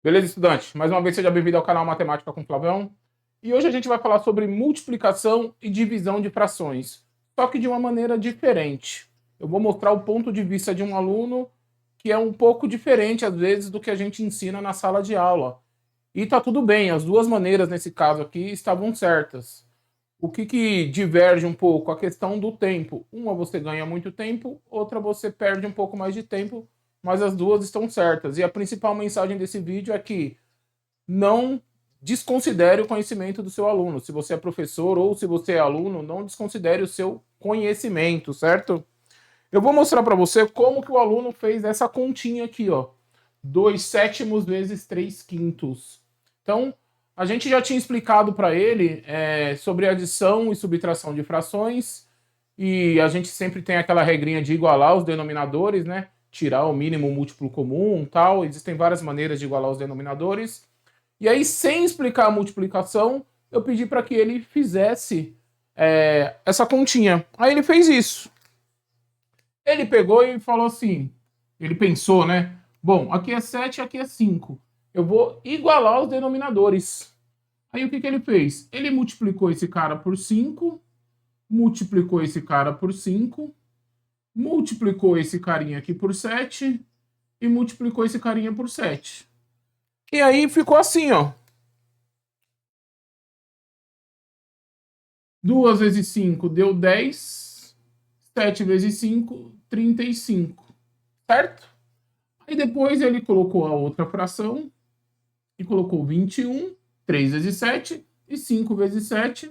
Beleza, estudante? Mais uma vez, seja bem-vindo ao canal Matemática com Flavião. E hoje a gente vai falar sobre multiplicação e divisão de frações, só que de uma maneira diferente. Eu vou mostrar o ponto de vista de um aluno que é um pouco diferente, às vezes, do que a gente ensina na sala de aula. E tá tudo bem, as duas maneiras, nesse caso aqui, estavam certas. O que diverge um pouco? A questão do tempo. Uma você ganha muito tempo, outra você perde um pouco mais de tempo, mas as duas estão certas. E a principal mensagem desse vídeo é que não desconsidere o conhecimento do seu aluno. Se você é professor ou se você é aluno, não desconsidere o seu conhecimento, certo? Eu vou mostrar para você como que o aluno fez essa continha aqui, ó. 2/7 vezes 3/5. Então, a gente já tinha explicado para ele sobre adição e subtração de frações, e a gente sempre tem aquela regrinha de igualar os denominadores, né? Tirar o mínimo múltiplo comum, tal. Existem várias maneiras de igualar os denominadores. E aí, sem explicar a multiplicação, eu pedi para que ele fizesse essa continha. Aí ele fez isso. Ele pegou e falou assim, ele pensou, né? Bom, aqui é 7, aqui é 5. Eu vou igualar os denominadores. Aí o que ele fez? Ele multiplicou esse cara por 5, multiplicou esse cara por 5, multiplicou esse carinha aqui por 7 e multiplicou esse carinha por 7. E aí ficou assim, ó. 2 vezes 5 deu 10, 7 vezes 5, 35, certo? Aí depois ele colocou a outra fração e colocou 21, 3 vezes 7 e 5 vezes 7,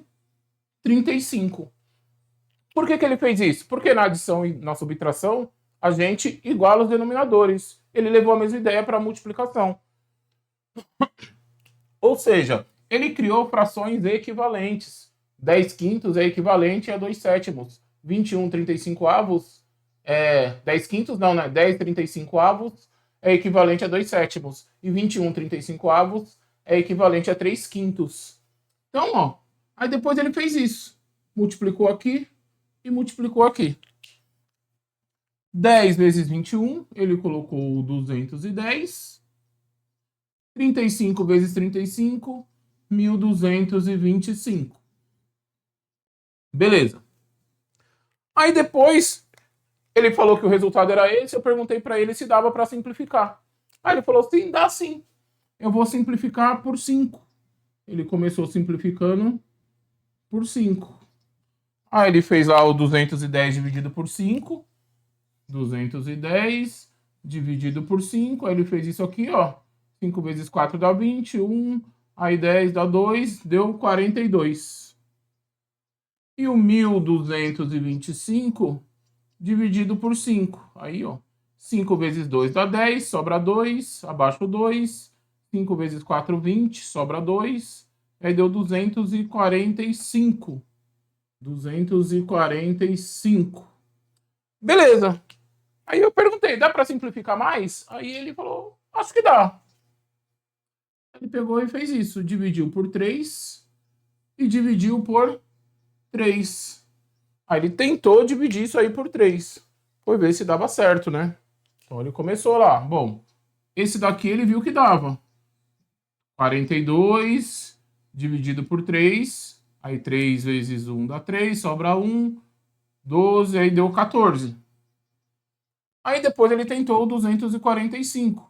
35. Por que ele fez isso? Porque na adição e na subtração a gente iguala os denominadores. Ele levou a mesma ideia para a multiplicação. Ou seja, ele criou frações equivalentes. 10/5 é equivalente a 2/7. 21 35 avos 10/5 não, né? 10 35 avos é equivalente a 2/7. E 21 35 avos é equivalente a 3/5. Então, ó, aí depois ele fez isso. Multiplicou aqui e multiplicou aqui. 10 vezes 21, ele colocou 210. 35 vezes 35, 1225. Beleza. Aí depois ele falou que o resultado era esse, eu perguntei para ele se dava para simplificar. Aí ele falou: sim, dá sim. Eu vou simplificar por 5. Ele começou simplificando por 5. Aí ele fez lá o 210 dividido por 5. 210 dividido por 5. Aí ele fez isso aqui, ó. 5 vezes 4 dá 21. Aí 10 dá 2, deu 42. E o 1225 dividido por 5. Aí, ó. 5 vezes 2 dá 10, sobra 2, abaixo 2. 5 vezes 4, 20, sobra 2. Aí deu 245. 245. Beleza. Aí eu perguntei, dá para simplificar mais? Aí ele falou, acho que dá. Ele pegou e fez isso, dividiu por 3 e dividiu por 3. Aí ele tentou dividir isso aí por 3. Foi ver se dava certo, né? Então ele começou lá. Bom, esse daqui ele viu que dava. 42 dividido por 3. Aí 3 vezes 1 dá 3, sobra 1. 12, aí deu 14. Aí depois ele tentou o 245.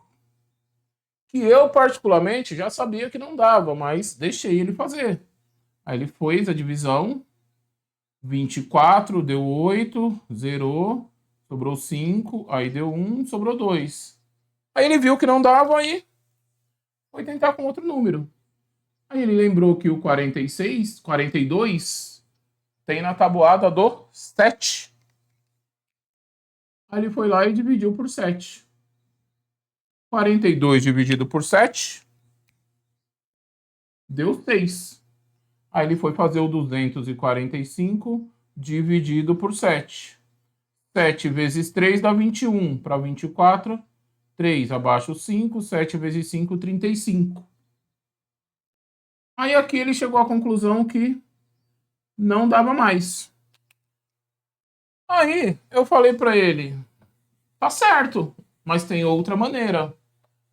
Que eu, particularmente, já sabia que não dava, mas deixei ele fazer. Aí ele fez a divisão. 24 deu 8, zerou, sobrou 5, aí deu 1, sobrou 2. Aí ele viu que não dava, aí foi tentar com outro número. Aí ele lembrou que o 46, 42 tem na tabuada do 7. Aí ele foi lá e dividiu por 7. 42 dividido por 7 deu 6. Aí ele foi fazer o 245 dividido por 7. 7 vezes 3 dá 21. Para 24, 3 abaixo 5. 7 vezes 5, 35. Aí aqui ele chegou à conclusão que não dava mais. Aí eu falei para ele, tá certo, mas tem outra maneira.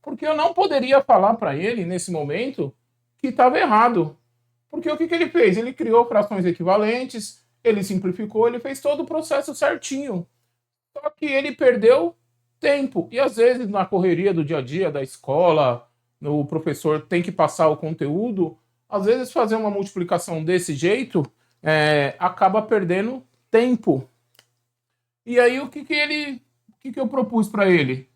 Porque eu não poderia falar para ele, nesse momento, que estava errado. Porque o que ele fez? Ele criou frações equivalentes, ele simplificou, ele fez todo o processo certinho. Só que ele perdeu tempo. E às vezes, na correria do dia a dia, da escola, o professor tem que passar o conteúdo, às vezes fazer uma multiplicação desse jeito acaba perdendo tempo. E aí o que eu propus para ele?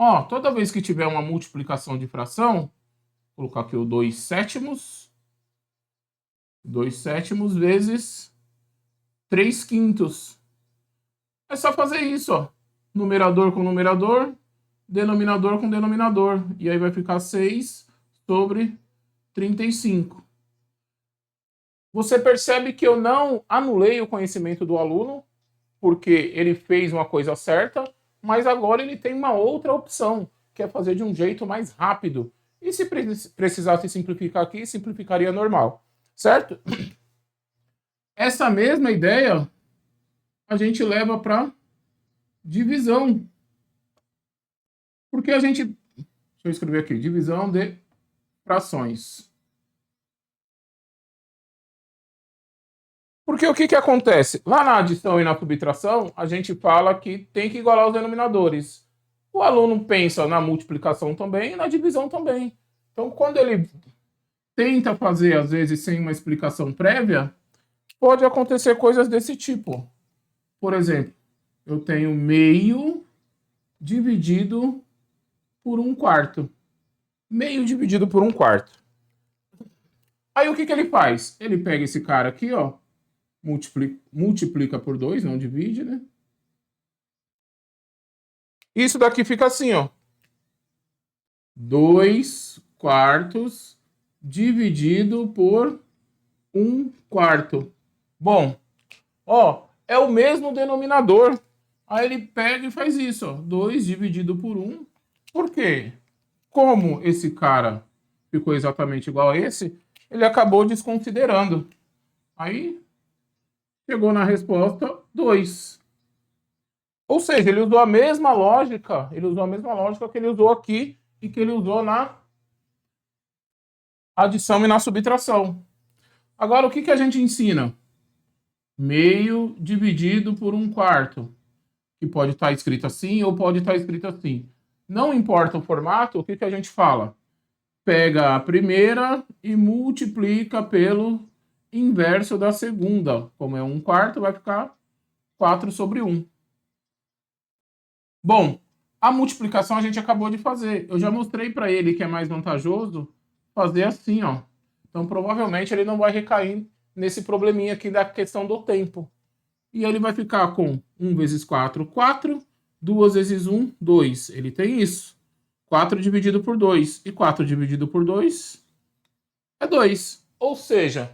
Ó, toda vez que tiver uma multiplicação de fração, vou colocar aqui o 2/7, 2/7 vezes 3/5. É só fazer isso, ó. Numerador com numerador, denominador com denominador. E aí vai ficar 6/35. Você percebe que eu não anulei o conhecimento do aluno, porque ele fez uma coisa certa, mas agora ele tem uma outra opção, que é fazer de um jeito mais rápido. E se precisasse simplificar aqui, simplificaria normal, certo? Essa mesma ideia a gente leva para divisão. Porque a gente... Deixa eu escrever aqui. Divisão de frações. Porque o que acontece? Lá na adição e na subtração, a gente fala que tem que igualar os denominadores. O aluno pensa na multiplicação também e na divisão também. Então, quando ele tenta fazer, às vezes, sem uma explicação prévia, pode acontecer coisas desse tipo. Por exemplo, eu tenho meio dividido por 1/4. Meio dividido por 1/4. Aí o que ele faz? Ele pega esse cara aqui, ó, multiplica por 2, não divide, né? Isso daqui fica assim, ó. 2/4 dividido por 1/4. Bom, ó, é o mesmo denominador. Aí ele pega e faz isso, ó. 2 dividido por 1. Por quê? Como esse cara ficou exatamente igual a esse, ele acabou desconsiderando. Aí chegou na resposta 2. Ou seja, ele usou a mesma lógica, que ele usou aqui e que ele usou na adição e na subtração. Agora, o que a gente ensina? Meio dividido por 1/4. Que pode estar escrito assim ou pode estar escrito assim. Não importa o formato, o que a gente fala? Pega a primeira e multiplica pelo inverso da segunda. Como é 1/4, vai ficar 4/1. Bom, a multiplicação a gente acabou de fazer. Eu já mostrei para ele que é mais vantajoso fazer assim, ó. Então, provavelmente, ele não vai recair nesse probleminha aqui da questão do tempo. E ele vai ficar com 1 vezes 4, 4. 2 vezes 1, 2. Ele tem isso. 4 dividido por 2. E 4 dividido por 2 é 2. Ou seja,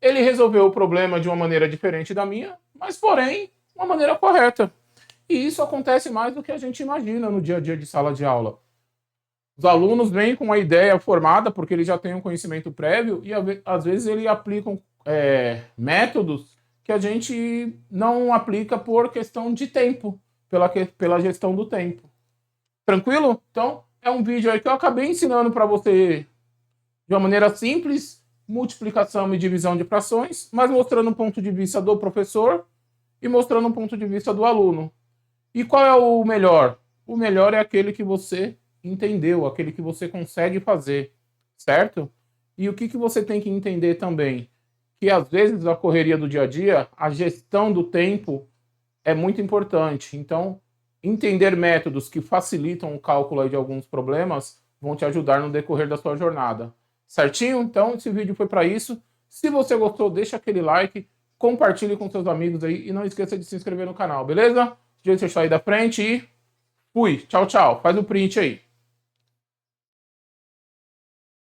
ele resolveu o problema de uma maneira diferente da minha, mas, porém, uma maneira correta. E isso acontece mais do que a gente imagina no dia a dia de sala de aula. Os alunos vêm com uma ideia formada, porque eles já têm um conhecimento prévio, e às vezes eles aplicam métodos que a gente não aplica por questão de tempo, pela gestão do tempo. Tranquilo? Então, é um vídeo aí que eu acabei ensinando para você de uma maneira simples, multiplicação e divisão de frações, mas mostrando um ponto de vista do professor e mostrando um ponto de vista do aluno. E qual é o melhor? O melhor é aquele que você entendeu, aquele que você consegue fazer, certo? E o que você tem que entender também? Que às vezes na correria do dia a dia, a gestão do tempo é muito importante. Então, entender métodos que facilitam o cálculo de alguns problemas vão te ajudar no decorrer da sua jornada. Certinho? Então, esse vídeo foi para isso. Se você gostou, deixa aquele like, compartilhe com seus amigos aí e não esqueça de se inscrever no canal, beleza? Gente, eu sair da frente e fui. Tchau, tchau. Faz o print aí.